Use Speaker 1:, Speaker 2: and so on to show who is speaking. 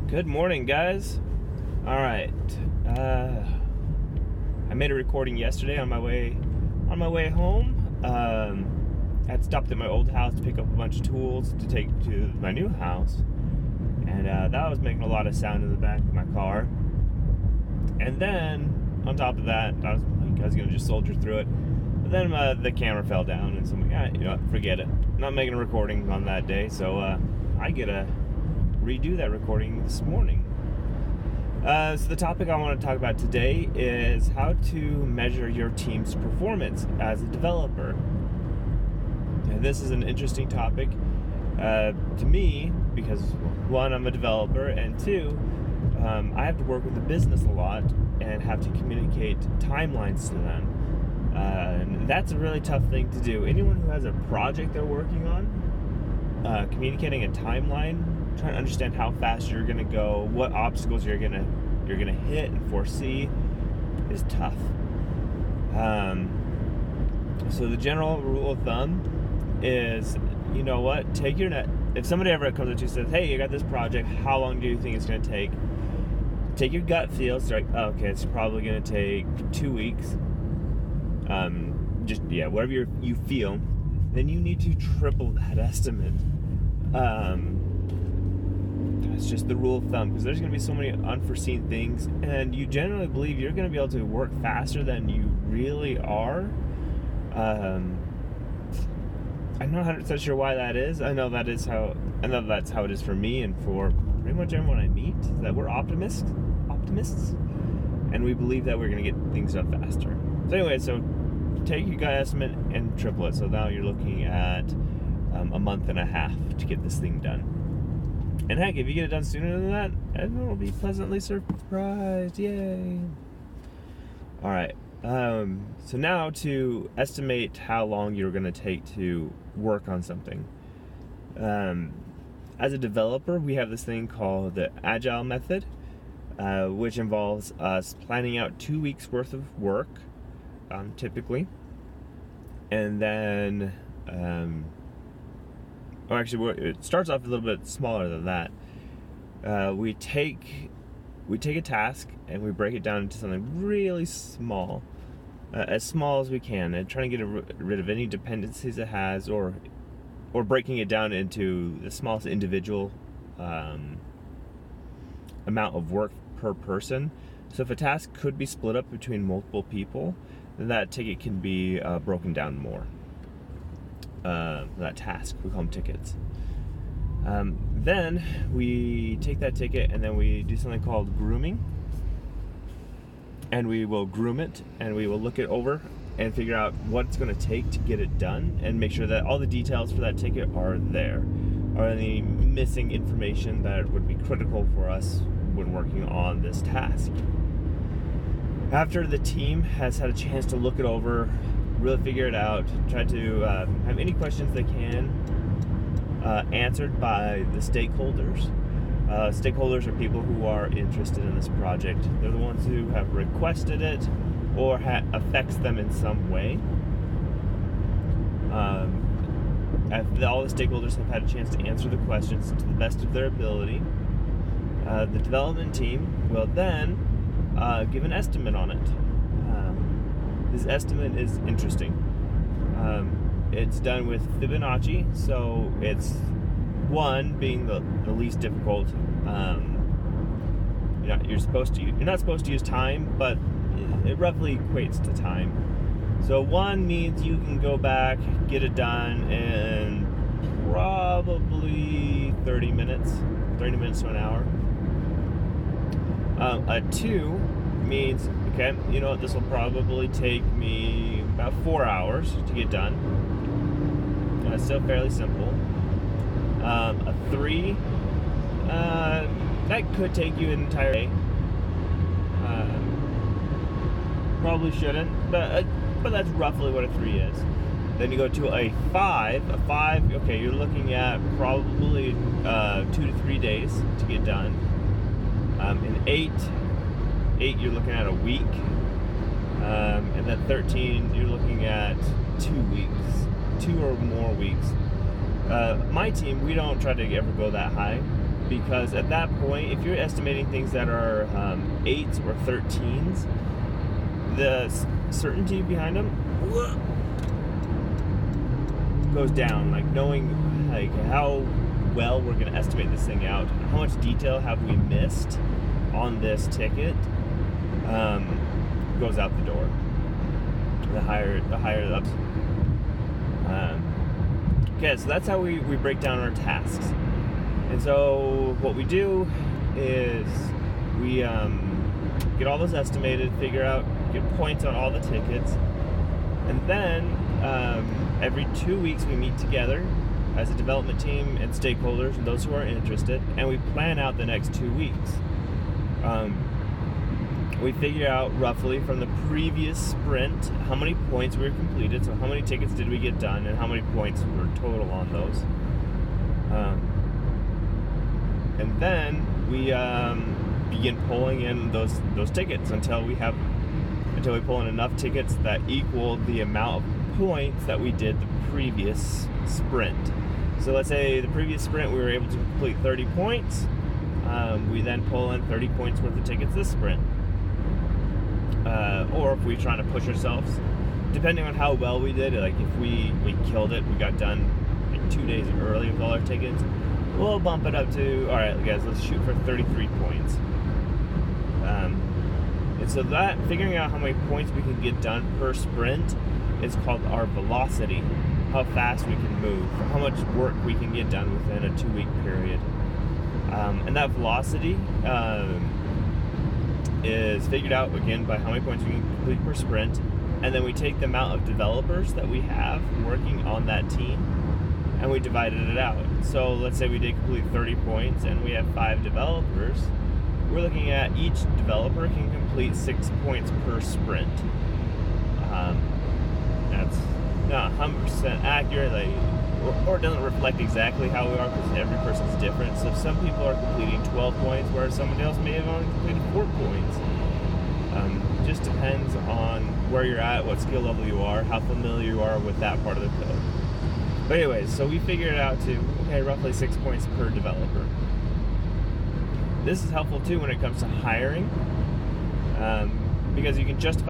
Speaker 1: Good morning, guys. All right. I made a recording yesterday on my way home. I had stopped at my old house to pick up a bunch of tools to take to my new house, and that was making a lot of sound in the back of my car. And then on top of that, I was gonna just soldier through it. But then the camera fell down, and so I'm like, you know what, forget it. I'm not making a recording on that day, so I get to redo that recording this morning. So the topic I want to talk about today is how to measure your team's performance as a developer. And this is an interesting topic to me because, one, I'm a developer, and two, I have to work with the business a lot and have to communicate timelines to them. And that's a really tough thing to do. Anyone who has a project they're working on, communicating a timeline, trying to understand how fast you're going to go, what obstacles you're going to hit and foresee is tough. So the general rule of thumb is, you know what, take your net. If somebody ever comes up to you and says, hey, you got this project, how long do you think it's going to take? Take your gut feel. So like, oh, okay, it's probably going to take 2 weeks. Whatever you feel. Then you need to triple that estimate. It's just the rule of thumb, because there's going to be so many unforeseen things, and you generally believe you're going to be able to work faster than you really are. I'm not 100% sure why that is. I know that's how it is for me and for pretty much everyone I meet, that we're optimists, and we believe that we're going to get things done faster. So anyway, take your gut estimate and triple it. So now you're looking at a month and a half to get this thing done. And heck, if you get it done sooner than that, everyone will be pleasantly surprised. Yay! All right. So now to estimate how long you're going to take to work on something. As a developer, we have this thing called the Agile method, which involves us planning out 2 weeks worth of work, typically, and then. It starts off a little bit smaller than that. We take a task and we break it down into something really small, as small as we can, and trying to get rid of any dependencies it has, or breaking it down into the smallest individual amount of work per person. So if a task could be split up between multiple people, then that ticket can be broken down more. That task, we call them tickets. Then we take that ticket and then we do something called grooming, and we will groom it and we will look it over and figure out what it's going to take to get it done, and make sure that all the details for that ticket are there, or any missing information that would be critical for us when working on this task. After the team has had a chance to look it over, really figure it out, try to have any questions they can answered by the stakeholders. Stakeholders are people who are interested in this project. They're the ones who have requested it or affects them in some way. After all the stakeholders have had a chance to answer the questions to the best of their ability, the development team will then give an estimate on it. This estimate is interesting. It's done with Fibonacci, so it's 1 being the least difficult. You're not supposed to use time, but it roughly equates to time. So 1 means you can go back, get it done in probably 30 minutes to an hour. A 2 means, okay, you know what, this will probably take me about 4 hours to get done. It's still fairly simple. A 3, that could take you an entire day. Probably shouldn't, but that's roughly what a 3 is. Then you go to a 5. A 5, okay, you're looking at probably 2 to 3 days to get done. An 8, you're looking at a week. And then 13, you're looking at 2 weeks, 2 or more weeks. My team, we don't try to ever go that high. because at that point, if you're estimating things that are 8s or 13s, the certainty behind them goes down. Like knowing like how well we're going to estimate this thing out, how much detail have we missed on this ticket, goes out the door. The higher up. Okay, so that's how we break down our tasks. And so what we do is we get all those estimated, get points on all the tickets, and then every 2 weeks we meet together as a development team and stakeholders and those who are interested, and we plan out the next 2 weeks. We figure out roughly from the previous sprint how many points we were completed, so how many tickets did we get done, and how many points were total on those. And then we begin pulling in those tickets until we pull in enough tickets that equal the amount of points that we did the previous sprint. So let's say the previous sprint we were able to complete 30 points. We then pull in 30 points worth of tickets this sprint. Or if we're trying to push ourselves, depending on how well we did, like if we killed it, we got done like 2 days early with all our tickets, we'll bump it up to, alright guys, let's shoot for 33 points. And so that, figuring out how many points we can get done per sprint is called our velocity. How fast we can move, how much work we can get done within a 2-week period. And that velocity is figured out again by how many points we can complete per sprint, and then we take the amount of developers that we have working on that team and we divided it out. So let's say we did complete 30 points and we have 5 developers. We're looking at each developer can complete 6 points per sprint. That's not 100% accurate, or it doesn't reflect exactly how we are, because every person's different. So some people are completing 12 points, whereas somebody else may have only completed 4 points. Just depends on where you're at, what skill level you are, how familiar you are with that part of the code. But anyways, so we figured it out to, okay, roughly 6 points per developer. This is helpful too when it comes to hiring, because you can justify